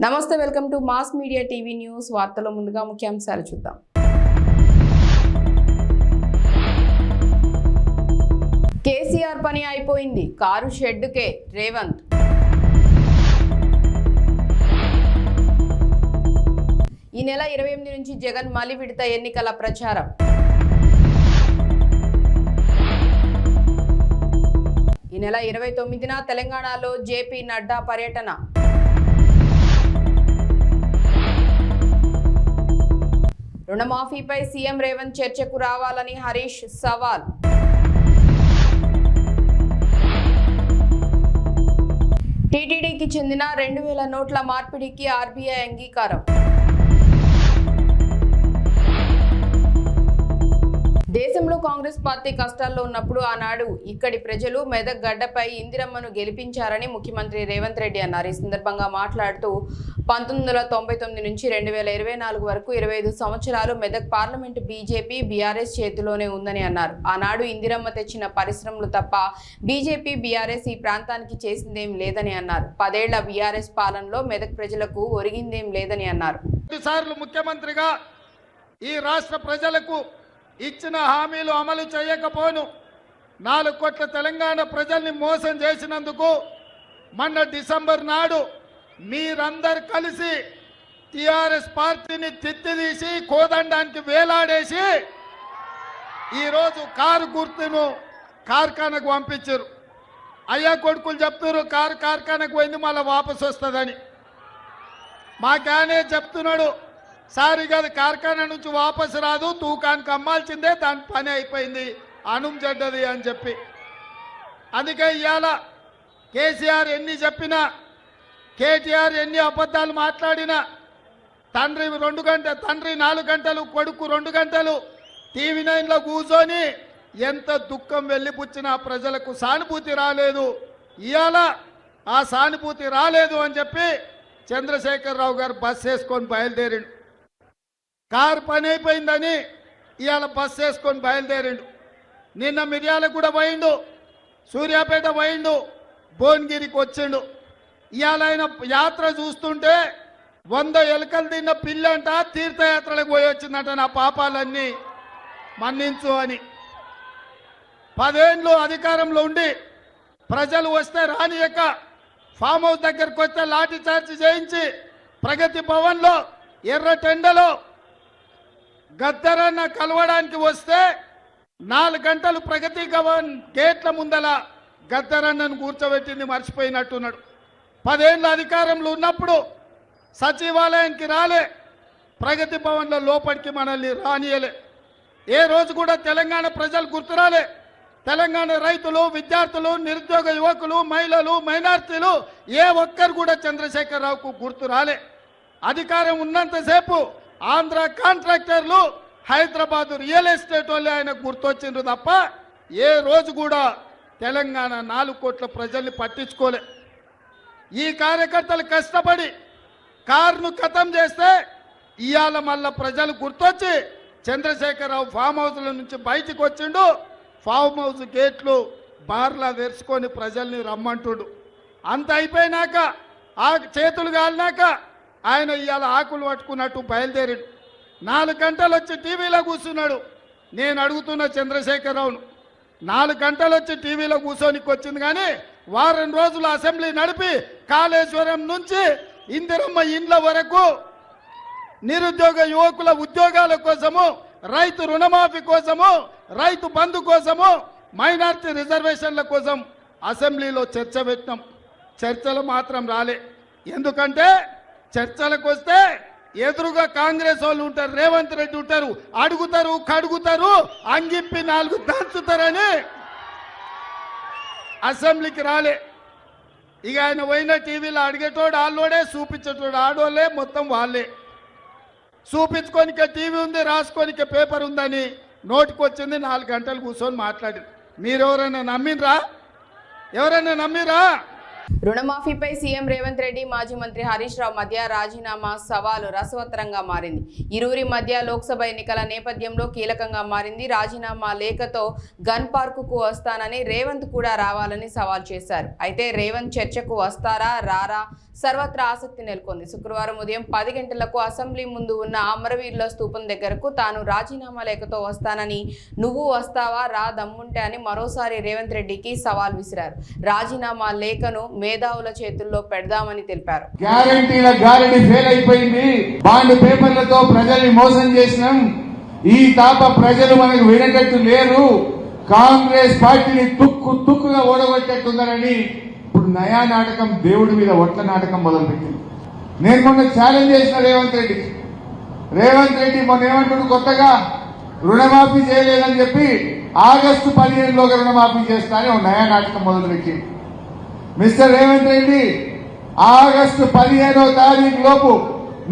నమస్తే, welcome to mass media TV news. వార్తల్లో ముందుగా ముఖ్యాంశాలు చూద్దాం. కేసీఆర్ పని అయిపోయింది, కారు షెడ్డుకే రేవంత్. ఈ నెల 28 నుంచి జగన్ మలి విడత ఎన్నికల ప్రచారం. ఈ నెల 29న తెలంగాణలో జేపీ నడ్డా పర్యటన. రుణమాఫీపై సీఎం రేవంత్ చర్చకు రావాలని హరీష్ సవాల్. టీటీడీకి చెందిన 2000 నోట్ల మార్పిడికి ఆర్బీఐ అంగీకారం. దేశంలో కాంగ్రెస్ పార్టీ కష్టాల్లో ఉన్నప్పుడు ఆనాడు ఇక్కడి ప్రజలు మెదక్ గడ్డపై ఇందిరమ్మను గెలిపించారని ముఖ్యమంత్రి రేవంత్ రెడ్డి అన్నారు. ఈ సందర్భంగా మాట్లాడుతూ 1999 నుంచి 2024 వరకు 25 సంవత్సరాలు మెదక్ పార్లమెంటు బీజేపీ బీఆర్ఎస్ చేతిలోనే ఉందని అన్నారు. ఆనాడు ఇందిరమ్మ తెచ్చిన పరిశ్రమలు తప్ప బీజేపీ బీఆర్ఎస్ ఈ ప్రాంతానికి చేసిందేం లేదని అన్నారు. 10 ఏళ్ల బీఆర్ఎస్ పాలనలో మెదక్ ప్రజలకు ఒరిగిందేం లేదని అన్నారు. ముఖ్యమంత్రిగా ఈ రాష్ట్ర ప్రజలకు ఇచ్చిన హామీలు అమలు చేయకపోను 4 కోట్ల తెలంగాణ ప్రజల్ని మోసం చేసినందుకు మొన్న డిసెంబర్ నాడు మీరందరూ కలిసి టిఆర్ఎస్ పార్టీని తిత్తిదీసి కోదండానికి వేలాడేసి ఈరోజు కారు గుర్తును కార్ఖానకు పంపించారు. అయ్యా కొడుకులు చెప్తున్నారు కారు కార్ఖానకు పోయింది మళ్ళీ వాపసు వస్తుందని. మాకానే చెప్తున్నాడు సారీ కాదు, కార్ఖానా నుంచి వాపసు రాదు, తూకానికి అమ్మాల్సిందే, దాని పని అయిపోయింది, అనుం చెడ్డది అని చెప్పి. అందుకే ఇవాళ కేసీఆర్ ఎన్ని చెప్పినా, కేటీఆర్ ఎన్ని అబద్ధాలు మాట్లాడినా, తండ్రి 4 గంటలు కొడుకు 2 గంటలు టీవీ 9లో కూర్చొని ఎంత దుఃఖం వెళ్ళిపుచ్చినా ప్రజలకు సానుభూతి రాలేదు. ఇవాళ ఆ సానుభూతి రాలేదు అని చెప్పి చంద్రశేఖరరావు గారు బస్ వేసుకొని బయలుదేరిండు. కారు పని అయిపోయిందని ఇవాళ బస్ వేసుకొని బయలుదేరిండు. నిన్న మిర్యాలగూడ పోయిండు, సూర్యాపేట పోయిండు, భువనగిరికి వచ్చిండు. ఇవాళ ఆయన యాత్ర చూస్తుంటే 100 ఎలుకలు తిన్న పిల్లంట తీర్థయాత్రలకు పోయి వచ్చిందంట. నా పాపాలన్నీ మన్నించు అని. 10 ఏళ్ళు అధికారంలో ఉండి ప్రజలు వస్తే రానియక ఫామ్ హౌస్ దగ్గరకు వస్తే లాఠీ చార్జ్ చేయించి ప్రగతి భవన్లో ఎర్ర టెండలో గద్దరన్న కలవడానికి వస్తే 4 గంటలు ప్రగతి భవన్ గేట్ల ముందల గద్దరన్నను కూర్చోబెట్టింది మర్చిపోయినట్టున్నాడు. 10 ఏళ్ళ అధికారంలో ఉన్నప్పుడు సచివాలయానికి రాలే, ప్రగతి భవన్లో లోపలికి మనల్ని రానియలే. ఏ రోజు కూడా తెలంగాణ ప్రజలు గుర్తురాలే. తెలంగాణ రైతులు, విద్యార్థులు, నిరుద్యోగ యువకులు, మహిళలు, మైనార్టీలు ఏ ఒక్కరు కూడా చంద్రశేఖరరావుకు గుర్తు రాలే. అధికారం ఉన్నంతసేపు ఆంధ్ర కాంట్రాక్టర్లు, హైదరాబాదు రియల్ ఎస్టేట్ వాళ్ళు ఆయనకు గుర్తొచ్చిండ్రు తప్ప ఏ రోజు కూడా తెలంగాణ 4 కోట్ల ప్రజల్ని పట్టించుకోలే. ఈ కార్యకర్తలు కష్టపడి కారును ఖతం చేస్తే ఇవాళ మళ్ళా ప్రజలు గుర్తొచ్చి చంద్రశేఖరరావు ఫామ్ హౌస్ల నుంచి బయటికి వచ్చిండు. ఫామ్ హౌస్ గేట్లు బార్లా తెరుచుకొని ప్రజల్ని రమ్మంటుడు. అంత అయిపోయినాక ఆ చేతులు కాలినాక ఆయన ఇవాళ ఆకులు పట్టుకున్నట్టు బయలుదేరాడు. 4 గంటలు వచ్చి టీవీలో కూర్చున్నాడు. నేను అడుగుతున్న చంద్రశేఖరరావును, 4 గంటలు వచ్చి టీవీలో కూర్చోనికి వచ్చింది కానీ వారం రోజులు అసెంబ్లీ నడిపి కాళేశ్వరం నుంచి ఇందిరమ్మ ఇండ్ల వరకు నిరుద్యోగ యువకుల ఉద్యోగాల కోసము, రైతు రుణమాఫీ కోసము, రైతు బంధు కోసము, మైనార్టీ రిజర్వేషన్ల కోసం అసెంబ్లీలో చర్చ పెట్టినాం. చర్చలు మాత్రం రాలే. ఎందుకంటే చర్చలకు వస్తే ఎదురుగా కాంగ్రెస్ వాళ్ళు ఉంటారు, రేవంత్ రెడ్డి ఉంటారు, అడుగుతారు, కడుగుతారు, అంగిప్పి 4 దంచుతారని అసెంబ్లీకి రాలే. ఇక ఆయన పోయిన టీవీలో అడిగేటోడు ఆళ్ళోడే, చూపించేటోడు ఆడోళ్ళే, మొత్తం వాళ్ళే. చూపించుకోనికే టీవీ ఉంది, రాసుకోనికే పేపర్ ఉందని నోటికి వచ్చింది. 4 గంటలు కూర్చొని మాట్లాడింది. మీరెవరైనా నమ్మినరా? ఎవరైనా నమ్మిరా? రుణమాఫీపై సీఎం రేవంత్ రెడ్డి, మాజీ మంత్రి హరీష్ రావు మధ్య రాజీనామా సవాలు రసవత్తరంగా మారింది. ఇరువురి మధ్య లోక్సభ ఎన్నికల నేపథ్యంలో కీలకంగా మారింది. రాజీనామా లేఖతో గన్ పార్కుకు వస్తానని రేవంత్ కూడా రావాలని సవాల్ చేశారు. అయితే రేవంత్ చర్చకు వస్తారా రారా సర్వత్రా ఆసక్తి నెలకొంది. శుక్రవారం ఉదయం 10 గంటలకు అసెంబ్లీ ముందు ఉన్న అమరవీరుల స్తూపం దగ్గరకు తాను రాజీనామా లేఖతో వస్తానని, నువ్వు వస్తావా రా దమ్ముంటే అని మరోసారి రేవంత్ రెడ్డికి సవాల్ విసిరారు. రాజీనామా లేఖను మేధావుల చేతుల్లో పెడదామని తెలిపారు. గ్యారెంటీ ఫెయిల్ అయిపోయింది. బాండ్ పేపర్లతో ప్రజల్ని మోసం చేసినాం. ఈ తాప ప్రజలు మనకు వినటట్టు లేరు. కాంగ్రెస్ పార్టీని తుక్కుగా ఓడగొట్టేట్టుందని ఇప్పుడు నయా నాటకం, దేవుడి మీద ఒట్ల నాటకం మొదలుపెట్టింది. నేను మొన్న ఛాలెంజ్ చేసిన రేవంత్ రెడ్డి మొన్న ఏమంటుడు, కొత్తగా రుణమాఫీ చేయలేదని చెప్పి ఆగస్టు 15లోగా రుణమాఫీ చేస్తానని ఒక నయా నాటకం మొదలుపెట్టింది. మిస్టర్ రేవంత్ రెడ్డి, ఆగస్టు 15వ తారీఖు లోపు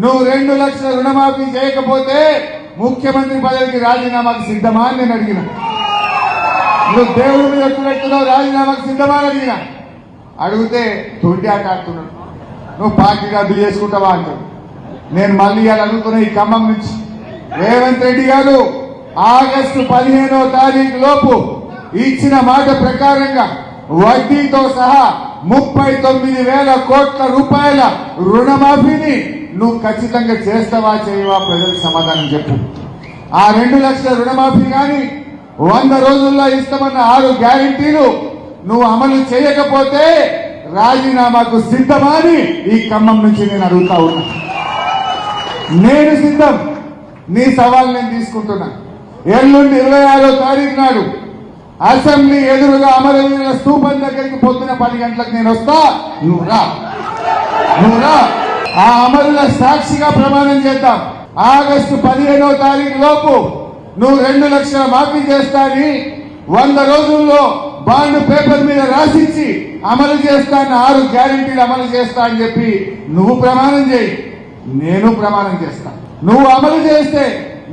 నువ్వు 2 లక్షల రుణమాఫీ చేయకపోతే ముఖ్యమంత్రి పదవికి రాజీనామాకు సిద్ధమా అని నేను అడిగిన. నువ్వు దేవుడి మీద ఎట్టున్నావు, రాజీనామాకు సిద్ధమా అని అడిగిన. అడిగితే తొండి ఆట ఆడుతున్నాడు. నువ్వు పార్టీ రద్దు చేసుకుంటావా అంటాడు. నేను మళ్ళీ ఇవాళ అడుగుతున్నా ఈ ఖమ్మం నుంచి, రేవంత్ రెడ్డి గారు ఆగస్టు 15వ తారీఖు లోపు ఇచ్చిన మాట ప్రకారంగా వడ్డీతో సహా 39,000 కోట్ల రూపాయల రుణమాఫీని నువ్వు ఖచ్చితంగా చేస్తావా చేయవా? ప్రజలకు సమాధానం చెప్పు. ఆ 2 లక్షల రుణమాఫీ కానీ 100 రోజుల్లో ఇస్తామన్న 6 గ్యారెంటీలు నువ్వు అమలు చేయకపోతే రాజీనామాకు సిద్ధమా అని ఈ ఖమ్మం నుంచి నేను అడుగుతా ఉన్నా. నేను సిద్ధం. నీ సవాల్ నేను తీసుకుంటున్నా. ఎల్లుండి 26వ తారీఖు నాడు అసెంబ్లీ ఎదురుగా అమరవీరుల స్తూపం దగ్గరికి పొద్దున 10 గంటలకు నేను వస్తా. నువ్వు రా. ఆ అమరుల సాక్షిగా ప్రమాణం చేద్దాం. ఆగస్టు 15వ తారీఖు లోపు నువ్వు 2 లక్షల మాఫీ చేస్తా అని 100 రోజుల్లో బాండ్ పేపర్ మీద రాసిచ్చి అమలు చేస్తాను, 6 గ్యారెంటీలు అమలు చేస్తా అని చెప్పి నువ్వు ప్రమాణం చేయి, నేను ప్రమాణం చేస్తా. నువ్వు అమలు చేస్తే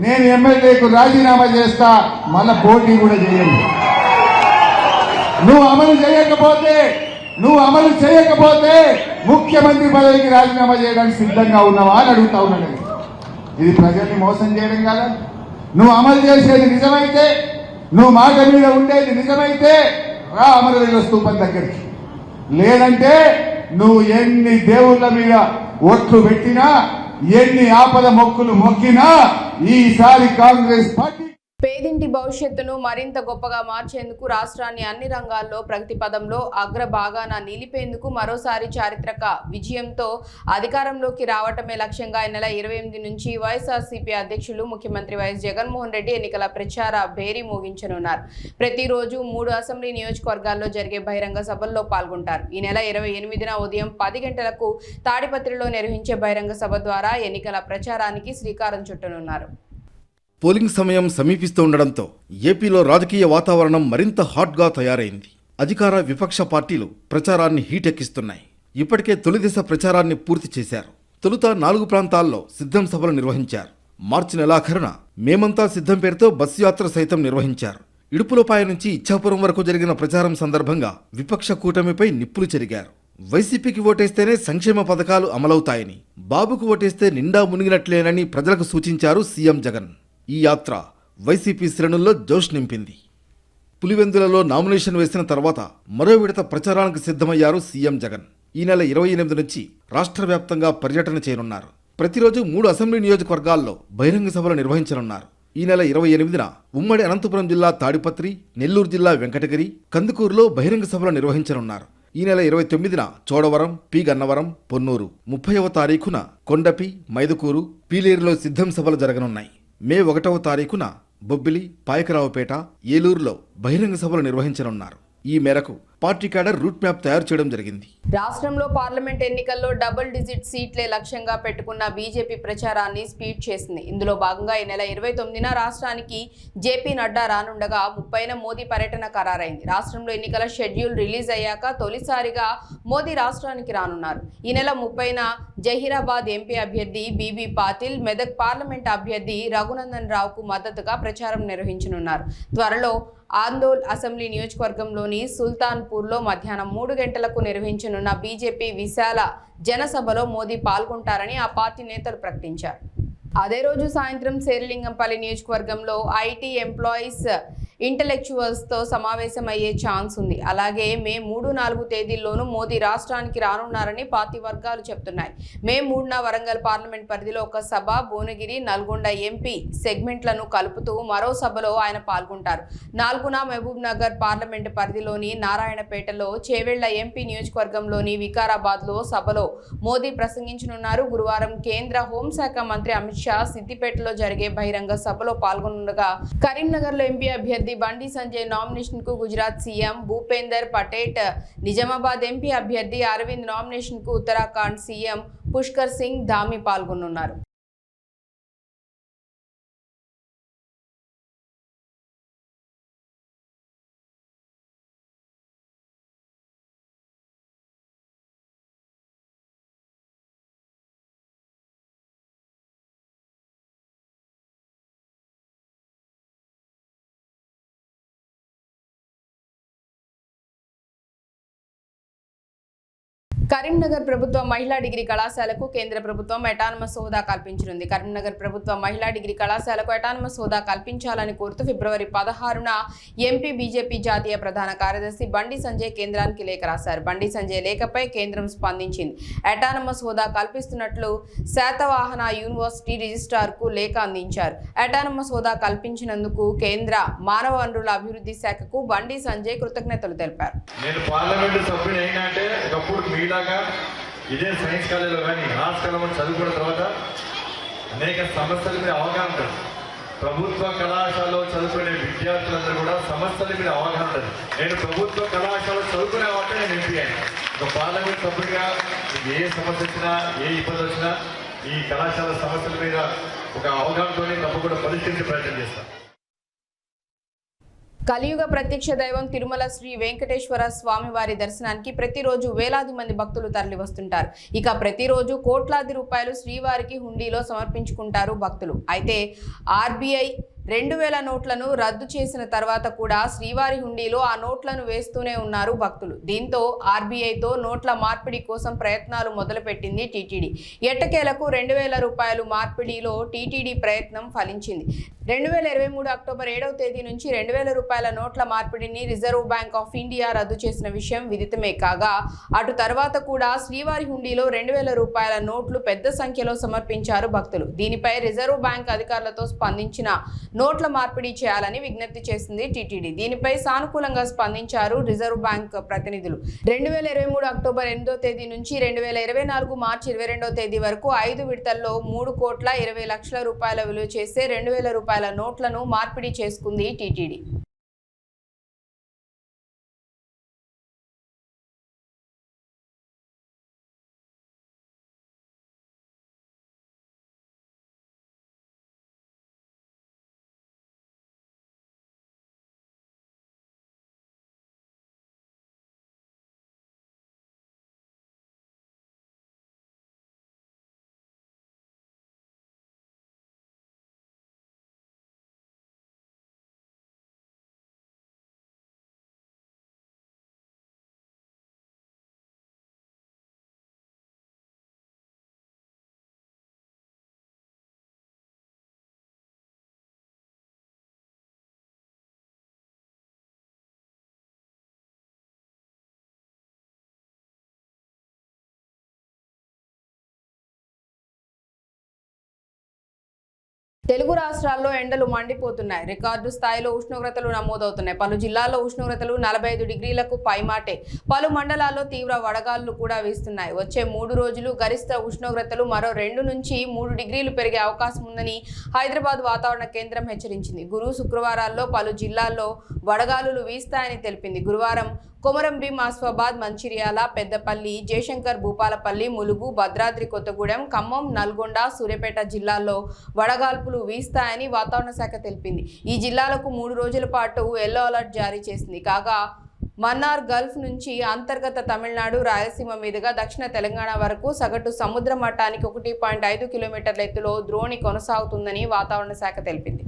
నేను ఎమ్మెల్యేకు రాజీనామా చేస్తా, మళ్ళా పోటీ కూడా చేయండి. నువ్వు అమలు చేయకపోతే ముఖ్యమంత్రి పదవికి రాజీనామా చేయడానికి సిద్ధంగా ఉన్నావా అని అడుగుతా ఉన్నాను. ఇది ప్రజల్ని మోసం చేయడం కాదా? నువ్వు అమలు చేసేది నిజమైతే, నువ్వు మాట మీద ఉండేది నిజమైతే రా అమరవీరుల స్తూపం దగ్గరికి. లేదంటే నువ్వు ఎన్ని దేవుళ్ళ మీద ఒట్లు పెట్టినా, ఎన్ని ఆపద మొక్కులు మొక్కినా ఈసారి కాంగ్రెస్ పార్టీ పేదింటి భవిష్యత్తును మరింత గొప్పగా మార్చేందుకు రాష్ట్రాన్ని అన్ని రంగాల్లో ప్రగతి పదంలో అగ్రభాగాన నిలిపేందుకు మరోసారి చారిత్రక విజయంతో అధికారంలోకి రావటమే లక్ష్యంగా ఈ నెల 28 నుంచి వైఎస్ఆర్సీపీ అధ్యక్షులు ముఖ్యమంత్రి వైఎస్ జగన్మోహన్ రెడ్డి ఎన్నికల ప్రచార భేరీ మోగించనున్నారు. ప్రతిరోజు 3 అసెంబ్లీ నియోజకవర్గాల్లో జరిగే బహిరంగ సభల్లో పాల్గొంటారు. ఈ నెల 28న ఉదయం 10 గంటలకు తాడిపత్రిలో నిర్వహించే బహిరంగ సభ ద్వారా ఎన్నికల ప్రచారానికి శ్రీకారం చుట్టనున్నారు. పోలింగ్ సమయం సమీపిస్తూ ఉండడంతో ఏపీలో రాజకీయ వాతావరణం మరింత హాట్గా తయారైంది. అధికార విపక్ష పార్టీలు ప్రచారాన్ని హీటెక్కిస్తున్నాయి. ఇప్పటికే తొలి దశ ప్రచారాన్ని పూర్తి చేశారు. తొలుత 4 ప్రాంతాల్లో సిద్ధం సభలు నిర్వహించారు. మార్చి నెలాఖరున మేమంతా సిద్ధం పేరుతో బస్సు యాత్ర సైతం నిర్వహించారు. ఇడుపులపాయ నుంచి ఇచ్చాపురం వరకు జరిగిన ప్రచారం సందర్భంగా విపక్ష కూటమిపై నిప్పులు చెరిగారు. వైసీపీకి ఓటేస్తేనే సంక్షేమ పథకాలు అమలవుతాయని, బాబుకు ఓటేస్తే నిండా మునిగినట్లేనని ప్రజలకు సూచించారు సీఎం జగన్. ఈ యాత్ర వైసీపీ శ్రేణుల్లో జోష్ నింపింది. పులివెందులలో నామినేషన్ వేసిన తర్వాత మరో విడత ప్రచారానికి సిద్ధమయ్యారు సీఎం జగన్. ఈ నెల 28 నుంచి రాష్ట్ర వ్యాప్తంగా పర్యటన చేయనున్నారు. ప్రతిరోజు 3 అసెంబ్లీ నియోజకవర్గాల్లో బహిరంగ సభలు నిర్వహించనున్నారు. ఈ నెల 28న ఉమ్మడి అనంతపురం జిల్లా తాడిపత్రి, నెల్లూరు జిల్లా వెంకటగిరి, కందుకూరులో బహిరంగ సభలు నిర్వహించనున్నారు. ఈ నెల 29న చోడవరం, పి గన్నవరం, పొన్నూరు, 30వ తారీఖున కొండపి, మైదుకూరు, పీలేరులో సిద్ధం సభలు జరగనున్నాయి. మే 1వ తారీఖున బొబ్బిలి, పాయకరావుపేట, ఏలూరులో బహిరంగ సభలు నిర్వహించనున్నారు. ఈ మేరకు పార్టీ క్యాడర్ రూట్ మ్యాప్ తయారు చేయడం జరిగింది. రాష్ట్రంలో పార్లమెంట్ ఎన్నికల్లో డబుల్ డిజిట్ సీట్లే లక్ష్యంగా పెట్టుకున్న బీజేపీ ప్రచారాన్ని స్పీడ్ చేసింది. ఇందులో భాగంగా ఈ నెల 29న రాష్ట్రానికి జేపీ నడ్డా రానుండగా 30న మోదీ పర్యటన ఖరారైంది. రాష్ట్రంలో ఎన్నికల షెడ్యూల్ రిలీజ్ అయ్యాక తొలిసారిగా మోదీ రాష్ట్రానికి రానున్నారు. ఈ నెల 30న జహీరాబాద్ ఎంపీ అభ్యర్థి బీబీ పాటిల్, మెదక్ పార్లమెంట్ అభ్యర్థి రఘునందన్ రావుకు మద్దతుగా ప్రచారం నిర్వహించనున్నారు. త్వరలో ఆందోల్ అసెంబ్లీ నియోజకవర్గంలోని సుల్తాన్పూర్లో మధ్యాహ్నం 3 గంటలకు నిర్వహించనున్న బీజేపీ విశాల జనసభలో మోదీ పాల్గొంటారని ఆ పార్టీ నేతలు ప్రకటించారు. అదే రోజు సాయంత్రం శేరిలింగంపల్లి నియోజకవర్గంలో ఐటీ ఎంప్లాయీస్ ఇంటలెక్చువల్స్తో సమావేశమయ్యే ఛాన్స్ ఉంది. అలాగే మే 3-4 తేదీల్లోనూ మోదీ రాష్ట్రానికి రానున్నారని పార్టీ వర్గాలు చెప్తున్నాయి. మే 3న వరంగల్ పార్లమెంట్ పరిధిలో ఒక సభ, భువనగిరి, నల్గొండ ఎంపీ సెగ్మెంట్లను కలుపుతూ మరో సభలో ఆయన పాల్గొంటారు. 4న మహబూబ్ నగర్ పార్లమెంట్ పరిధిలోని నారాయణపేటలో, చేవెళ్ల ఎంపీ నియోజకవర్గంలోని వికారాబాద్లో సభలో మోదీ ప్రసంగించనున్నారు. గురువారం కేంద్ర హోంశాఖ మంత్రి అమిత్ షా సిద్దిపేటలో జరిగే బహిరంగ సభలో పాల్గొనగా, కరీంనగర్లో ఎంపీ అభ్యర్థి బండి సంజయ్ నామినేషన్ కు గుజరాత్ సీఎం భూపేందర్ పటేల్, నిజామాబాద్ ఎంపీ అభ్యర్థి అరవింద్ నామినేషన్ కు ఉత్తరాఖండ్ సీఎం పుష్కర్ సింగ్ ధామీ పాల్గొనున్నారు. కరీంనగర్ ప్రభుత్వ మహిళా డిగ్రీ కళాశాలకు కేంద్ర ప్రభుత్వం అటానమస్ హోదా కల్పించనుంది. కరీంనగర్ ప్రభుత్వ మహిళా డిగ్రీ కళాశాలకు అటానమస్ హోదా కల్పించాలని కోరుతూ ఫిబ్రవరి 16న ఎంపీ బీజేపీ జాతీయ ప్రధాన కార్యదర్శి బండి సంజయ్ కేంద్రానికి లేఖ రాశారు. బండి సంజయ్ లేఖపై కేంద్రం స్పందించింది. అటానమస్ హోదా కల్పిస్తున్నట్లు శాతవాహన యూనివర్సిటీ రిజిస్ట్రార్కు లేఖ అందించారు. అటానమస్ హోదా కల్పించినందుకు కేంద్ర మానవ వనరుల అభివృద్ధి శాఖకు బండి సంజయ్ కృతజ్ఞతలు తెలిపారు. ఇదే సైన్స్ కాలేజీలో కానీ ఆర్ట్స్ కాలేజీలో చదువుకున్న తర్వాత అనేక సమస్యల మీద అవగాహన ఉంటుంది. ప్రభుత్వ కళాశాలలో చదువుకునే విద్యార్థులందరూ కూడా సమస్యల మీద అవగాహన ఉంటుంది. నేను ప్రభుత్వ కళాశాలలో చదువుకునే వాటి నేను ఎంపీ అయ్యాను. ఒక పార్లమెంట్ సభ్యుడిగా ఏ సమస్య వచ్చినా, ఏ ఇబ్బంది వచ్చినా ఈ కళాశాల సమస్యల మీద ఒక అవగాహనతోనే తప్పకుండా పరిష్కరించే ప్రయత్నం చేస్తాను. కలియుగ ప్రత్యక్ష దైవం తిరుమల శ్రీ వెంకటేశ్వర స్వామి వారి దర్శనానికి ప్రతిరోజు వేలాది మంది భక్తులు తరలి వస్తుంటారు. ఇక ప్రతిరోజు కోట్లాది రూపాయలు శ్రీవారికి హుండీలో సమర్పించుకుంటారు భక్తులు. అయితే ఆర్బీఐ 2000 నోట్లను రద్దు చేసిన తర్వాత కూడా శ్రీవారి హుండీలో ఆ నోట్లను వేస్తూనే ఉన్నారు భక్తులు. దీంతో ఆర్బీఐతో నోట్ల మార్పిడి కోసం ప్రయత్నాలు మొదలుపెట్టింది టీటీడీ. ఎట్టకేలకు 2000 రూపాయలు మార్పిడిలో టీటీడీ ప్రయత్నం ఫలించింది. 2023 అక్టోబర్ 7వ తేదీ నుంచి 2000 రూపాయల నోట్ల మార్పిడిని రిజర్వ్ బ్యాంక్ ఆఫ్ ఇండియా రద్దు చేసిన విషయం విదితమే కాగా, అటు తర్వాత కూడా శ్రీవారి హుండీలో 2000 రూపాయల నోట్లు పెద్ద సంఖ్యలో సమర్పించారు భక్తులు. దీనిపై రిజర్వ్ బ్యాంక్ అధికారులతో స్పందించిన నోట్ల మార్పిడి చేయాలని విజ్ఞప్తి చేసింది టీటీడీ. దీనిపై సానుకూలంగా స్పందించారు రిజర్వ్ బ్యాంక్ ప్రతినిధులు. 2023 అక్టోబర్ 8వ తేదీ నుంచి 2024 మార్చి 22వ తేదీ వరకు 5 విడతల్లో 3,20,00,000 రూపాయల విలువ చేసే 2000 రూపాయల నోట్లను మార్పిడి చేసుకుంది టీటీడీ. తెలుగు రాష్ట్రాల్లో ఎండలు మండిపోతున్నాయి. రికార్డు స్థాయిలో ఉష్ణోగ్రతలు నమోదవుతున్నాయి. పలు జిల్లాల్లో ఉష్ణోగ్రతలు 45 డిగ్రీలకు పైమాటే. పలు మండలాల్లో తీవ్ర వడగాళ్లు కూడా వీస్తున్నాయి. వచ్చే 3 రోజులు గరిష్ట ఉష్ణోగ్రతలు మరో 2 నుంచి 3 డిగ్రీలు పెరిగే అవకాశం ఉందని హైదరాబాద్ వాతావరణ కేంద్రం హెచ్చరించింది. గురు శుక్రవారాల్లో పలు జిల్లాల్లో వడగాలులు వీస్తాయని తెలిపింది. గురువారం కొమరంభీం, ఆసిఫాబాద్, మంచిర్యాల, పెద్దపల్లి, జయశంకర్, భూపాలపల్లి, ములుగు, భద్రాద్రి కొత్తగూడెం, ఖమ్మం, నల్గొండ, సూర్యాపేట జిల్లాల్లో వడగాల్పులు వీస్తాయని వాతావరణ శాఖ తెలిపింది. ఈ జిల్లాలకు 3 రోజుల పాటు ఎల్లో అలర్ట్ జారీ చేసింది. కాగా మన్నార్ గల్ఫ్ నుంచి అంతర్గత తమిళనాడు, రాయలసీమ మీదుగా దక్షిణ తెలంగాణ వరకు సగటు సముద్ర మట్టానికి 1.5 కిలోమీటర్ల ఎత్తులో ద్రోణి కొనసాగుతుందని వాతావరణ శాఖ తెలిపింది.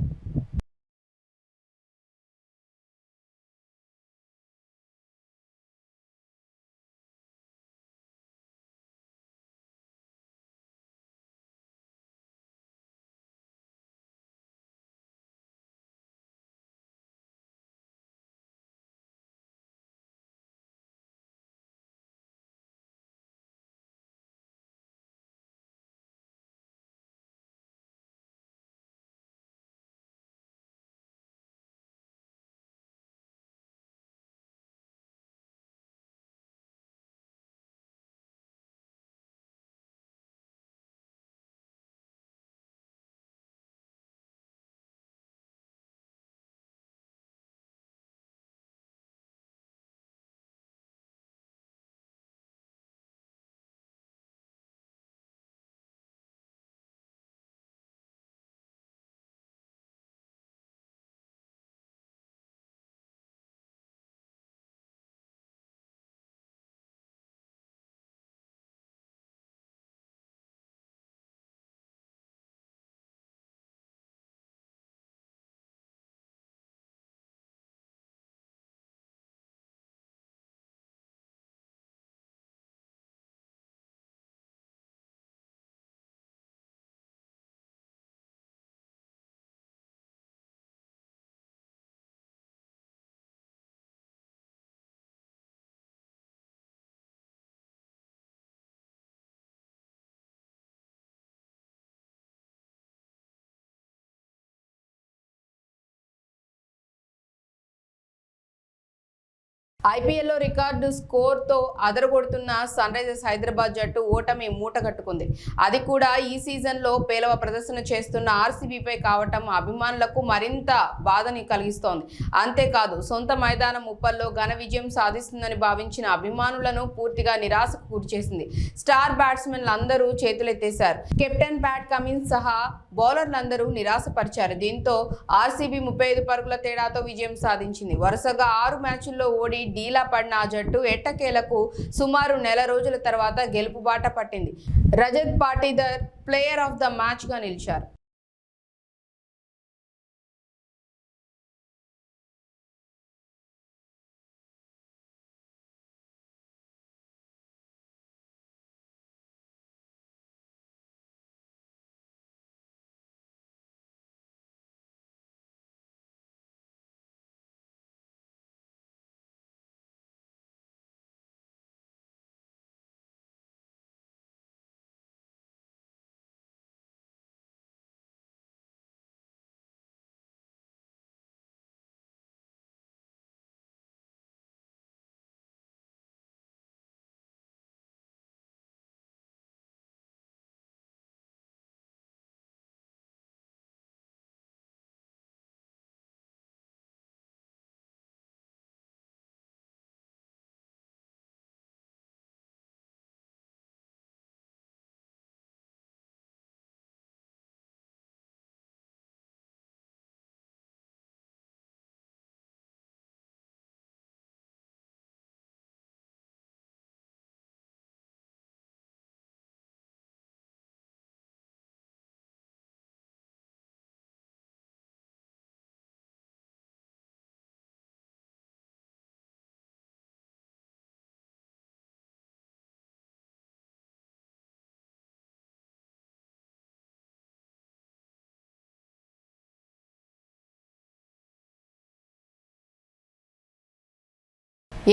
ఐపీఎల్లో రికార్డు స్కోర్తో అదరగొడుతున్న సన్ రైజర్స్ హైదరాబాద్ జట్టు ఓటమి మూటగట్టుకుంది. అది కూడా ఈ సీజన్లో పేలవ ప్రదర్శన చేస్తున్న ఆర్సీబీపై కావటం అభిమానులకు మరింత బాధని కలిగిస్తోంది. అంతేకాదు సొంత మైదానం ఉప్పల్లో ఘన విజయం సాధిస్తుందని భావించిన అభిమానులను పూర్తిగా నిరాశకు గురిచేసింది. స్టార్ బ్యాట్స్మెన్లు అందరూ చేతులెత్తేశారు. కెప్టెన్ ప్యాట్ కమిన్స్ సహా బౌలర్లందరూ నిరాశపరిచారు. దీంతో ఆర్సీబీ 35 పరుగుల తేడాతో విజయం సాధించింది. వరుసగా 6 మ్యాచ్ల్లో ఓడి డీలా పడిన ఆ జట్టు ఎట్టకేలకు సుమారు నెల రోజుల తర్వాత గెలుపు బాట పట్టింది. Rajat Patidar player of the match గా నిలిచారు.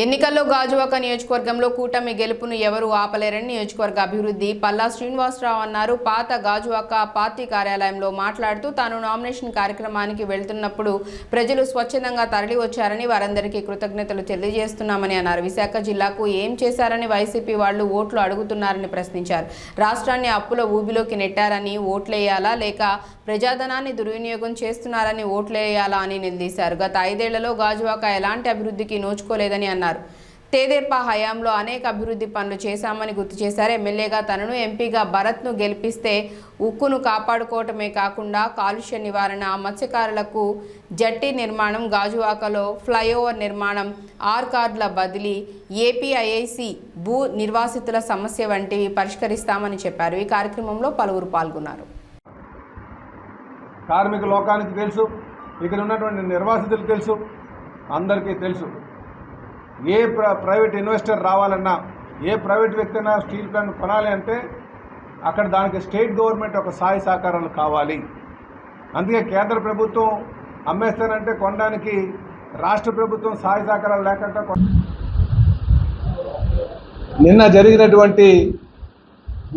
ఎన్నికల్లో గాజువాక నియోజకవర్గంలో కూటమి గెలుపును ఎవరూ ఆపలేరని నియోజకవర్గ అభివృద్ధి పల్లా శ్రీనివాసరావు అన్నారు. పాత గాజువాక పార్టీ కార్యాలయంలో మాట్లాడుతూ తాను నామినేషన్ కార్యక్రమానికి వెళ్తున్నప్పుడు ప్రజలు స్వచ్ఛందంగా తరలి వచ్చారని వారందరికీ కృతజ్ఞతలు తెలియజేస్తున్నామని అన్నారు. విశాఖ జిల్లాకు ఏం చేశారని వైసీపీ వాళ్లు ఓట్లు అడుగుతున్నారని ప్రశ్నించారు. రాష్ట్రాన్ని అప్పుల ఊబిలోకి నెట్టారని ఓట్లేయాలా లేక ప్రజాధనాన్ని దుర్వినియోగం చేస్తున్నారని ఓట్లేయాలా అని నిలదీశారు. గత 5 ఏళ్లలో గాజువాక ఎలాంటి అభివృద్ధికి నోచుకోలేదని అన్నారు. తేదేపా హయాంలో అనేక అభివృద్ధి పనులు చేశామని గుర్తు చేశారు. ఎమ్మెల్యేగా తనను, ఎంపీగా భరత్ను గెలిపిస్తే ఉక్కును కాపాడుకోవటమే కాకుండా కాలుష్య నివారణ, మత్స్యకారులకు జట్టి నిర్మాణం, గాజువాకలో ఫ్లైఓవర్ నిర్మాణం, ఆర్ కార్డుల బదిలీ, ఏపీఐఐసి భూ నిర్వాసితుల సమస్య వంటివి పరిష్కరిస్తామని చెప్పారు. ఈ కార్యక్రమంలో పలువురు పాల్గొన్నారు. కార్మిక లోకానికి తెలుసు, ఇక్కడ ఉన్నటువంటి నిర్వాసితులకు తెలుసు, అందరికీ తెలుసు. ఏ ప్రైవేట్ ఇన్వెస్టర్ రావాలన్నా, ఏ ప్రైవేట్ వ్యక్తి అయినా స్టీల్ ప్లాంట్ కొనాలి అంటే అక్కడ దానికి స్టేట్ గవర్నమెంట్ ఒక సహాయ సహకారాలు కావాలి. అందుకే కేంద్ర ప్రభుత్వం అమ్మేస్తానంటే కొనడానికి రాష్ట్ర ప్రభుత్వం సహాయ సహకారాలు లేకుండా నిన్న జరిగినటువంటి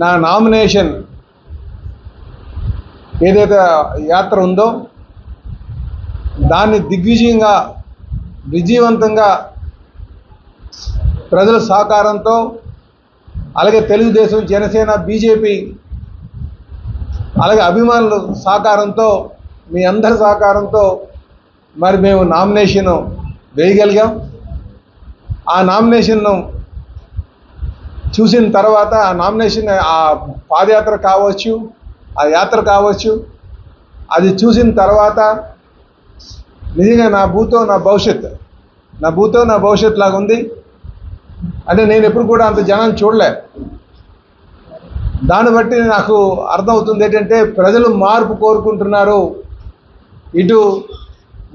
నా నామినేషన్ ఏదైతే యాత్ర ఉందో దాన్ని దిగ్విజయంగా విజయవంతంగా ప్రజల సహకారంతో, అలాగే తెలుగుదేశం, జనసేన, బీజేపీ, అలాగే అభిమానుల సహకారంతో, మీ అందరి సహకారంతో మరి మేము నామినేషన్ వేయగలిగాం. ఆ నామినేషన్ను చూసిన తర్వాత ఆ నామినేషన్, ఆ పాదయాత్ర కావచ్చు, ఆ యాత్ర కావచ్చు, అది చూసిన తర్వాత నిజంగా నా భూతో నా భవిష్యత్ లాగా ఉంది. అంటే నేను ఎప్పుడు కూడా అంత జనాన్ని చూడలే. దాన్ని బట్టి నాకు అర్థమవుతుంది ఏంటంటే ప్రజలు మార్పు కోరుకుంటున్నారు. ఇటు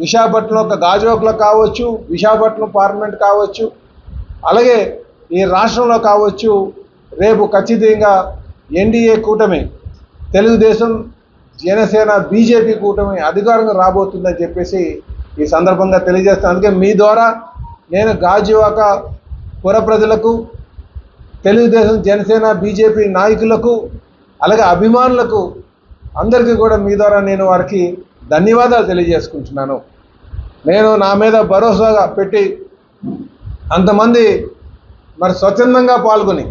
విశాఖపట్నం ఒక గాజువాకలో కావచ్చు, విశాఖపట్నం పార్లమెంట్ కావచ్చు, అలాగే ఈ రాష్ట్రంలో కావచ్చు, రేపు ఖచ్చితంగా ఎన్డీఏ కూటమి, తెలుగుదేశం, జనసేన, బీజేపీ కూటమి అధికారంగా రాబోతుందని చెప్పేసి ఈ సందర్భంగా తెలియజేస్తాను. అందుకే మీ ద్వారా నేను గాజువాక పుర ప్రజలకు, తెలుగుదేశం, జనసేన, బీజేపీ నాయకులకు, అలాగే అభిమానులకు అందరికీ కూడా మీ ద్వారా నేను వారికి ధన్యవాదాలు తెలియజేసుకుంటున్నాను. నేను నా మీద భరోసాగా పెట్టి అంతమంది మరి స్వచ్ఛందంగా పాల్గొని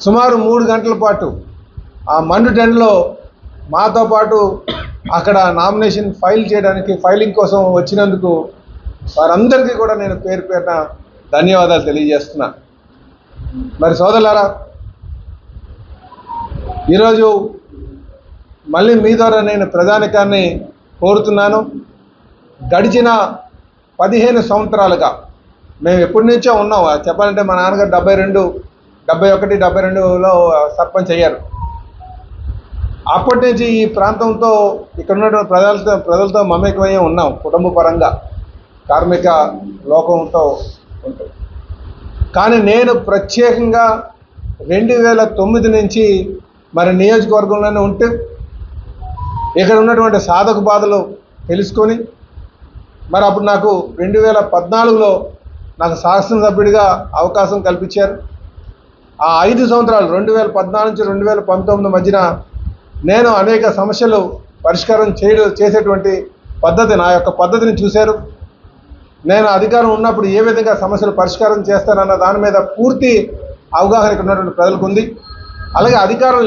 సుమారు 3 గంటల పాటు ఆ మండు టెంట్లో మాతో పాటు అక్కడ నామినేషన్ ఫైలింగ్ కోసం వచ్చినందుకు వారందరికీ కూడా నేను పేరు పేరున ధన్యవాదాలు తెలియజేస్తున్నా. మరి సోదరులారా, ఈరోజు మళ్ళీ మీ ద్వారా నేను ప్రజానికాన్ని కోరుతున్నాను. గడిచిన 15 సంవత్సరాలుగా మేము ఎప్పటి నుంచో ఉన్నాం. చెప్పాలంటే మా నాన్నగారు 71, 72లో సర్పంచ్ అయ్యారు. అప్పటి నుంచి ఈ ప్రాంతంతో ఇక్కడ ఉన్నటువంటి ప్రజలతో మమేకమయ్యే ఉన్నాం. కుటుంబ పరంగా కార్మిక లోకంతో ఉంటాం. కానీ నేను ప్రత్యేకంగా 2009 నుంచి మరి నియోజకవర్గంలోనే ఉంటూ ఇక్కడ ఉన్నటువంటి సాధక బాధలు తెలుసుకొని మరి అప్పుడు నాకు 2014లో నాకు శాసనసభ్యుడిగా అవకాశం కల్పించారు. ఆ 5 సంవత్సరాలు 2014 నుంచి 2019 మధ్యన నేను అనేక సమస్యలు పరిష్కారం చేసేటువంటి పద్ధతి, నా యొక్క పద్ధతిని చూశారు. నేను అధికారం ఉన్నప్పుడు ఏ విధంగా సమస్యలు పరిష్కారం చేస్తానన్న దాని మీద పూర్తి అవగాహన ఇక్కడ ఉన్నటువంటి ప్రజలకు ఉంది. అలాగే అధికారం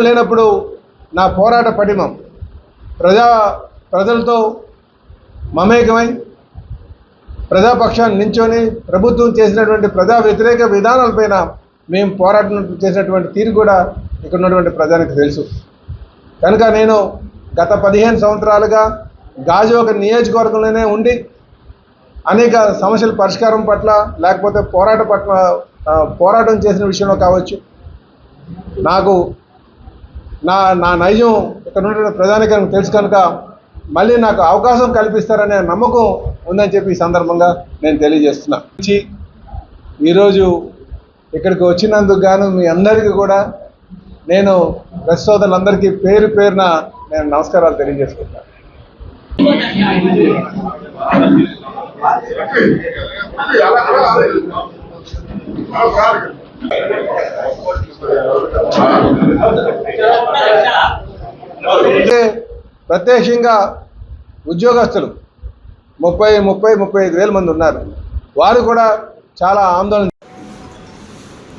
లేనప్పుడు నా పోరాట పటిమం ప్రజలతో మమేకమై ప్రజాపక్షాన్ని నించొని ప్రభుత్వం చేసినటువంటి ప్రజా వ్యతిరేక విధానాలపైన మేము పోరాటం చేసినటువంటి తీరు కూడా ఇక్కడ ఉన్నటువంటి ప్రజానికి తెలుసు. కనుక నేను గత 15 సంవత్సరాలుగా గాజువాక నియోజకవర్గంలోనే ఉండి అనేక సమస్యల పరిష్కారం పట్ల లేకపోతే పోరాటం చేసిన విషయంలో కావచ్చు, నాకు నా నైజం ఇక్కడ ఉన్నటువంటి ప్రజానికానికి తెలుసు. కనుక మళ్ళీ నాకు అవకాశం కల్పిస్తారనే నమ్మకం ఉందని చెప్పి ఈ సందర్భంగా నేను తెలియజేస్తున్నా. ఈరోజు ఇక్కడికి వచ్చినందుకు గాను మీ అందరికీ కూడా నేను ప్రెస్ సోదరులందరికీ పేరు పేరున నేను నమస్కారాలు తెలియజేసుకుంటాను. ప్రత్యక్షంగా ఉద్యోగస్తులు 35 వేల మంది ఉన్నారు. వారు కూడా చాలా ఆందోళన.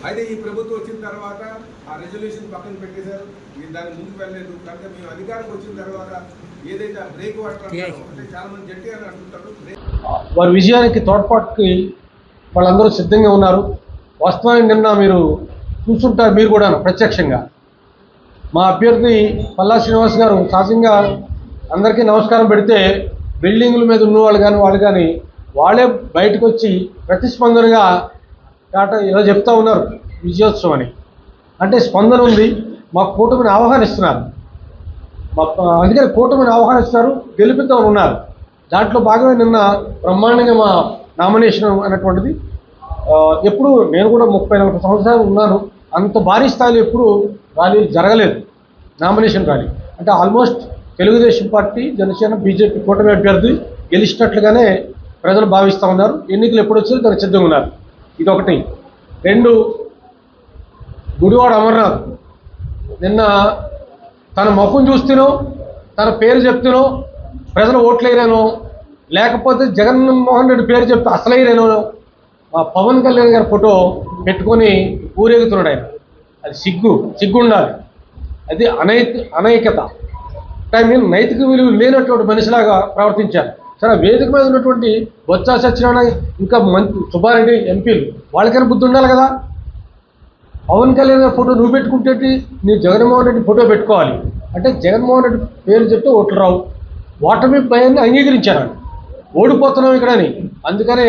అయితే ఈ ప్రభుత్వం వచ్చిన తర్వాత ఆ రెజల్యూషన్ పక్కన పెట్టేశారు. మీరు దాన్ని ముందుకు వెళ్ళలేదు. కనుక మేము అధికారం వచ్చిన తర్వాత ఏదైతే ఆ బ్రేక్ వాటర్ అంటే చాలా మంది జట్టి అని అంటుంటారు. వారి విజయానికి తోడ్పాటుకి వాళ్ళందరూ సిద్ధంగా ఉన్నారు. వాస్తవానికి నిన్న మీరు చూస్తుంటారు, మీరు కూడా ప్రత్యక్షంగా మా అభ్యర్థి పల్లా శ్రీనివాస్ గారు సహజంగా అందరికీ నమస్కారం పెడితే బిల్డింగుల మీద ఉన్నవాళ్ళు కానీ వాళ్ళే బయటకు వచ్చి ప్రతిస్పందనగా ఇలా చెప్తా ఉన్నారు విజయోత్సవం అని. అంటే స్పందన ఉంది, మా కూటమిని ఆహ్వానిస్తున్నారు. అందుకని కూటమిని ఆహ్వానిస్తున్నారు, గెలిపిద్దామని ఉన్నారు. దాంట్లో భాగమే నిన్న బ్రహ్మాండంగా మా నామినేషన్ అనేటువంటిది ఎప్పుడు నేను కూడా 30-40 సంవత్సరాలు ఉన్నాను, అంత భారీ స్థాయిలో ఎప్పుడు ర్యాలీ జరగలేదు, నామినేషన్ ర్యాలీ. అంటే almost Telugu Desam party, Janasena, BJP కూటమి అభ్యర్థి గెలిచినట్లుగానే ప్రజలు భావిస్తూ ఉన్నారు. ఎన్నికలు ఎప్పుడు వచ్చారో దానికి సిద్ధంగా ఉన్నారు. ఇదొకటి. 2, గుడివాడ అమర్నాథ్ నిన్న తన ముఖం చూస్తేనో తన పేరు చెప్తేనో ప్రజలు ఓట్లేరేనో, లేకపోతే జగన్మోహన్ రెడ్డి పేరు చెప్తే అసలైరేనో మా పవన్ కళ్యాణ్ గారి ఫోటో పెట్టుకొని ఊరేగుతున్నాడు ఆయన. అది సిగ్గు ఉండాలి. అది అనైక్యత. నైతిక విలువలు లేనటువంటి మనిషిలాగా ప్రవర్తించారు. సరే, వేదిక మీద ఉన్నటువంటి బొత్స సత్యనారాయణ ఇంకా సుబ్బారెడ్డి ఎంపీలు వాళ్ళకైనా బుద్ధి ఉండాలి కదా. పవన్ కళ్యాణ్ గారి ఫోటో నువ్వు పెట్టుకుంటే నీ జగన్మోహన్ రెడ్డి ఫోటో పెట్టుకోవాలి. అంటే జగన్మోహన్ రెడ్డి పేరు చెప్తే ఓట్లు రావు. ఓటమి భయాన్ని అంగీకరించారు. ఓడిపోతున్నాం ఇక్కడని. అందుకనే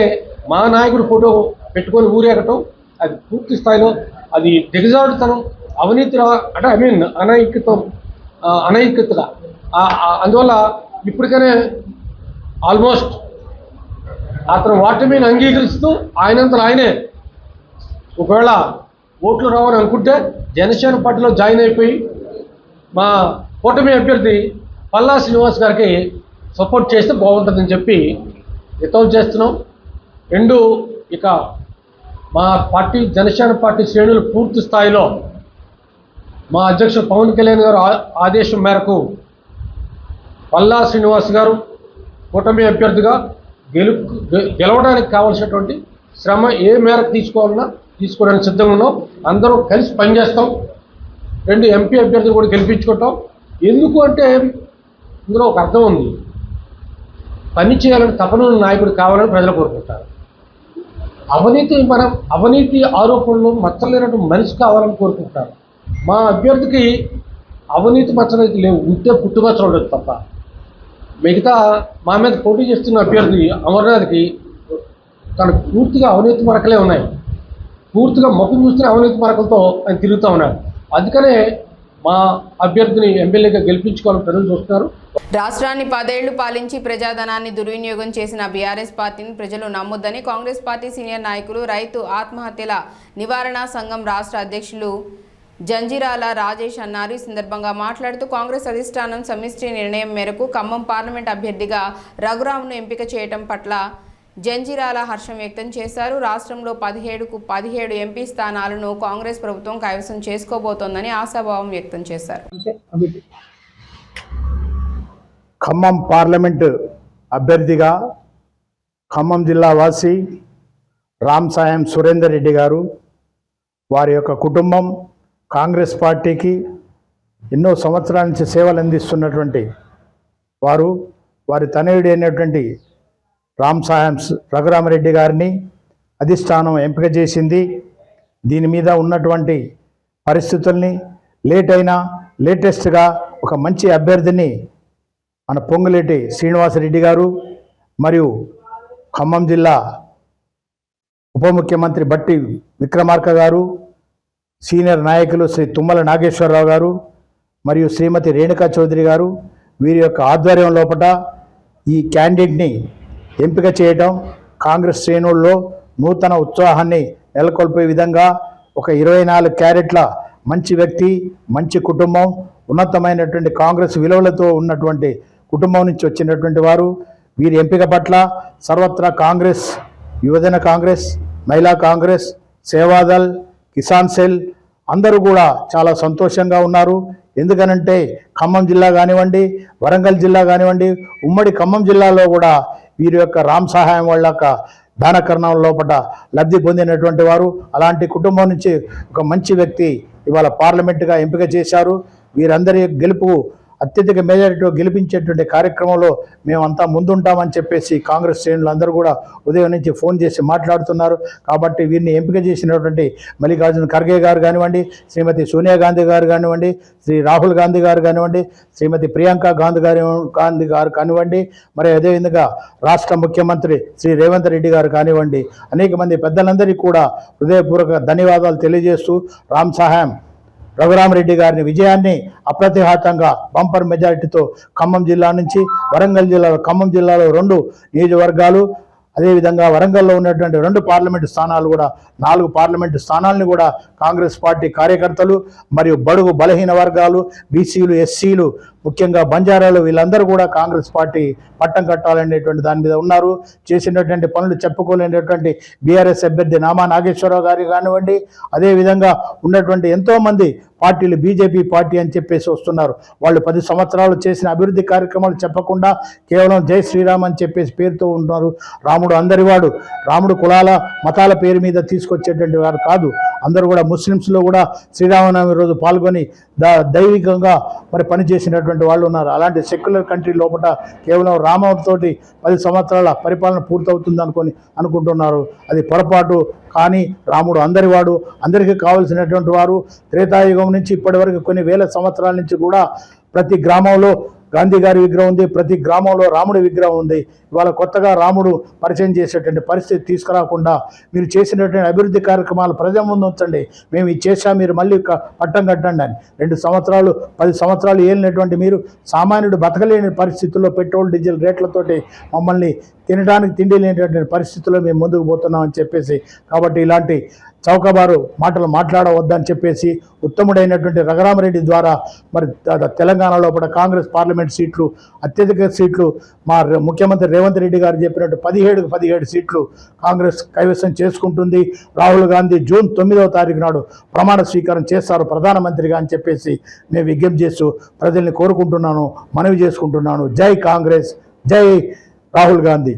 మా నాయకుడు ఫోటో పెట్టుకొని ఊరేగటం అది పూర్తి స్థాయిలో అది దిగజాడుతనం, అవినీతి, అంటే అనైక్యతగా. అందువల్ల ఇప్పటికనే ఆల్మోస్ట్ అతను ఓటమిని అంగీకరిస్తూ ఆయనంతలో ఆయనే ఒకవేళ ఓట్లు రావని అనుకుంటే జనసేన పార్టీలో జాయిన్ అయిపోయి మా కూటమి అభ్యర్థి పల్లా శ్రీనివాస్ గారికి సపోర్ట్ చేస్తే బాగుంటుందని చెప్పి హితవు చేస్తున్నాం. 2, ఇక మా పార్టీ జనసేన పార్టీ శ్రేణులు పూర్తి స్థాయిలో మా అధ్యక్షుడు పవన్ కళ్యాణ్ గారు ఆదేశం మేరకు పల్లా శ్రీనివాస్ గారు కూటమి అభ్యర్థిగా గెలవడానికి కావాల్సినటువంటి శ్రమ ఏ మేరకు తీసుకోవాలన్నా తీసుకోవడానికి సిద్ధంగా ఉన్నాం. అందరూ కలిసి పనిచేస్తాం. 2 ఎంపీ అభ్యర్థులు కూడా గెలిపించుకుంటాం. ఎందుకు అంటే ఇందులో ఒక అర్థం ఉంది. పని చేయాలని తపన నాయకుడు కావాలని ప్రజలు కోరుకుంటారు. అవినీతి ఆరోపణలు మచ్చలేనటువంటి మనిషి కావాలని కోరుకుంటారు. మా అభ్యర్థికి అవినీతి మచ్చలైతే లేవు, ఉంటే పుట్టుమచ్చలు ఉండదు తప్ప. మిగతా మా మీద పోటీ చేస్తున్న అభ్యర్థి అమర్నాథ్కి తనకు పూర్తిగా అవినీతి మరకలే ఉన్నాయి. పూర్తిగా మొక్కలు చూస్తున్న అవినీతి మరకలతో ఆయన తిరుగుతూ ఉన్నాడు. అందుకనే మా అభ్యర్థిని ఎమ్మెల్యేగా గెలిపించుకోవాలని ప్రజలు చూస్తున్నారు. రాష్ట్రాన్ని 10 ఏళ్లు పాలించి ప్రజాధనాన్ని దుర్వినియోగం చేసిన బీఆర్ఎస్ పార్టీని ప్రజలు నమ్మొద్దని కాంగ్రెస్ పార్టీ సీనియర్ నాయకులు రైతు ఆత్మహత్యల నివారణ సంఘం రాష్ట్ర అధ్యక్షులు జంజిరాల రాజేష్ అన్నారు. ఈ సందర్భంగా మాట్లాడుతూ కాంగ్రెస్ అధిష్టానం సమిష్టి నిర్ణయం మేరకు ఖమ్మం పార్లమెంట్ అభ్యర్థిగా రఘురామ్ను ఎంపిక చేయడం పట్ల జంజిరాల హర్షం వ్యక్తం చేశారు. రాష్ట్రంలో 17కు 17 ఎంపీ స్థానాలను కాంగ్రెస్ ప్రభుత్వం కైవసం చేసుకోబోతోందని ఆశాభావం వ్యక్తం చేశారు. ఖమ్మం పార్లమెంటు అభ్యర్థిగా ఖమ్మం జిల్లా వాసి రామ్ సాయం సురేందర్ రెడ్డి గారు, వారి యొక్క కుటుంబం కాంగ్రెస్ పార్టీకి ఎన్నో సంవత్సరాల నుంచి సేవలు అందిస్తున్నటువంటి వారు, వారి తనయుడు అయినటువంటి రామ్ సాయం రఘురామరెడ్డి గారిని అధిష్టానం ఎంపిక చేసింది. దీని మీద ఉన్నటువంటి పరిస్థితుల్ని లేటెస్ట్గా ఒక మంచి అభ్యర్థిని మన పొంగులేటి శ్రీనివాసరెడ్డి గారు మరియు ఖమ్మం జిల్లా ఉప ముఖ్యమంత్రి బట్టి విక్రమార్క గారు, సీనియర్ నాయకులు శ్రీ తుమ్మల నాగేశ్వరరావు గారు మరియు శ్రీమతి రేణుకా చౌదరి గారు, వీరి యొక్క ఆధ్వర్యం లోపల ఈ క్యాండిడేట్ని ఎంపిక చేయటం కాంగ్రెస్ శ్రేణుల్లో నూతన ఉత్సాహాన్ని నెలకొల్పే విధంగా ఒక 24 క్యారెట్ల మంచి వ్యక్తి, మంచి కుటుంబం, ఉన్నతమైనటువంటి కాంగ్రెస్ విలువలతో ఉన్నటువంటి కుటుంబం నుంచి వచ్చినటువంటి వారు. వీరి ఎంపిక పట్ల సర్వత్రా కాంగ్రెస్, యువజన కాంగ్రెస్, మహిళా కాంగ్రెస్, సేవాదల్, కిసాన్ సెల్ అందరూ కూడా చాలా సంతోషంగా ఉన్నారు. ఎందుకనంటే ఖమ్మం జిల్లా కానివ్వండి, వరంగల్ జిల్లా కానివ్వండి, ఉమ్మడి ఖమ్మం జిల్లాలో కూడా వీరి యొక్క రామ్ సహాయం వాళ్ళ యొక్క దానకరణం లోపల లబ్ధి పొందినటువంటి వారు. అలాంటి కుటుంబం నుంచి ఒక మంచి వ్యక్తి ఇవాళ పార్లమెంటుగా ఎంపిక చేశారు. వీరందరి గెలుపు అత్యధిక మెజారిటీలో గెలిపించేటువంటి కార్యక్రమంలో మేమంతా ముందుంటామని చెప్పేసి కాంగ్రెస్ శ్రేణులు అందరూ కూడా ఉదయం నుంచి ఫోన్ చేసి మాట్లాడుతున్నారు. కాబట్టి వీరిని ఎంపిక చేసినటువంటి మల్లికార్జున ఖర్గే గారు కానివ్వండి, శ్రీమతి సోనియా గాంధీ గారు కానివ్వండి, శ్రీ రాహుల్ గాంధీ గారు కానివ్వండి, శ్రీమతి ప్రియాంక గాంధీ గారు కానివ్వండి, మరి అదేవిధంగా రాష్ట్ర ముఖ్యమంత్రి శ్రీ రేవంత్ రెడ్డి గారు కానివ్వండి, అనేక మంది పెద్దలందరికీ కూడా హృదయపూర్వక ధన్యవాదాలు తెలియజేస్తూ రామ్ సహాయం రఘురామరెడ్డి గారిని విజయాన్ని అప్రతిహతంగా బంపర్ మెజారిటీతో ఖమ్మం జిల్లా నుంచి వరంగల్ జిల్లాలో, ఖమ్మం జిల్లాలో 2 నియోజకవర్గాలు, అదేవిధంగా వరంగల్లో ఉన్నటువంటి 2 పార్లమెంటు స్థానాలు కూడా 4 పార్లమెంటు స్థానాలను కూడా కాంగ్రెస్ పార్టీ కార్యకర్తలు మరియు బడుగు బలహీన వర్గాలు, బీసీలు, ఎస్సీలు, ముఖ్యంగా బంజారాలు వీళ్ళందరూ కూడా కాంగ్రెస్ పార్టీ పట్టం కట్టాలనేటువంటి దాని మీద ఉన్నారు. చేసినటువంటి పనులు చెప్పుకోలేనటువంటి బీఆర్ఎస్ అభ్యర్థి నామా నాగేశ్వరరావు గారు కానివ్వండి, అదేవిధంగా ఉన్నటువంటి ఎంతోమంది పార్టీలు బీజేపీ పార్టీ అని చెప్పేసి వస్తున్నారు. వాళ్ళు 10 సంవత్సరాలు చేసిన అభివృద్ధి కార్యక్రమాలు చెప్పకుండా కేవలం జై శ్రీరామ్ అని చెప్పేసి పేరుతో ఉంటున్నారు. రాముడు అందరివాడు, రాముడు కులాల మతాల పేరు మీద తీసుకొచ్చేటువంటి వారు కాదు. అందరూ కూడా ముస్లిమ్స్లో కూడా శ్రీరామనవమి రోజు పాల్గొని దైవికంగా మరి పనిచేసినటువంటి వాళ్ళు ఉన్నారు. అలాంటి సెక్యులర్ కంట్రీ లోపల కేవలం రామతోటి 10 సంవత్సరాల పరిపాలన పూర్తవుతుంది అనుకుంటున్నారు. అది పొరపాటు. కానీ రాముడు అందరివాడు, అందరికీ కావలసినటువంటి వారు. త్రేతాయుగం నుంచి ఇప్పటి వరకు కొన్ని వేల సంవత్సరాల నుంచి కూడా ప్రతి గ్రామంలో గాంధీ గారి విగ్రహం ఉంది, ప్రతి గ్రామంలో రాముడి విగ్రహం ఉంది. ఇవాళ కొత్తగా రాముడు పరిచయం చేసేటువంటి పరిస్థితి తీసుకురాకుండా మీరు చేసినటువంటి అభివృద్ధి కార్యక్రమాలు ప్రజల ముందు ఉంచండి. మేము ఇది చేశాం, మీరు మళ్ళీ పట్టం కట్టండి అని. 2 సంవత్సరాలు 10 సంవత్సరాలు ఏలినటువంటి మీరు సామాన్యుడు బతకలేని పరిస్థితుల్లో పెట్రోల్ డీజిల్ రేట్లతోటి మమ్మల్ని తినడానికి తిండి లేనటువంటి పరిస్థితుల్లో మేము ముందుకు పోతున్నామని చెప్పేసి, కాబట్టి ఇలాంటి చౌకబారు మాటలు మాట్లాడవద్దని చెప్పేసి ఉత్తముడైనటువంటి రఘురామరెడ్డి ద్వారా మరి తెలంగాణలో కూడా కాంగ్రెస్ పార్లమెంట్ సీట్లు, అత్యధిక సీట్లు మా ముఖ్యమంత్రి రేవంత్ రెడ్డి గారు చెప్పినట్టు 17కు 17 సీట్లు కాంగ్రెస్ కైవసం చేసుకుంటుంది. రాహుల్ గాంధీ జూన్ 9వ తారీఖు నాడు ప్రమాణ స్వీకారం చేస్తారు ప్రధానమంత్రిగా అని చెప్పేసి మేము విజ్ఞప్తి చేస్తూ ప్రజల్ని కోరుకుంటున్నాను, మనవి చేసుకుంటున్నాను. జై కాంగ్రెస్, జై రాహుల్ గాంధీ.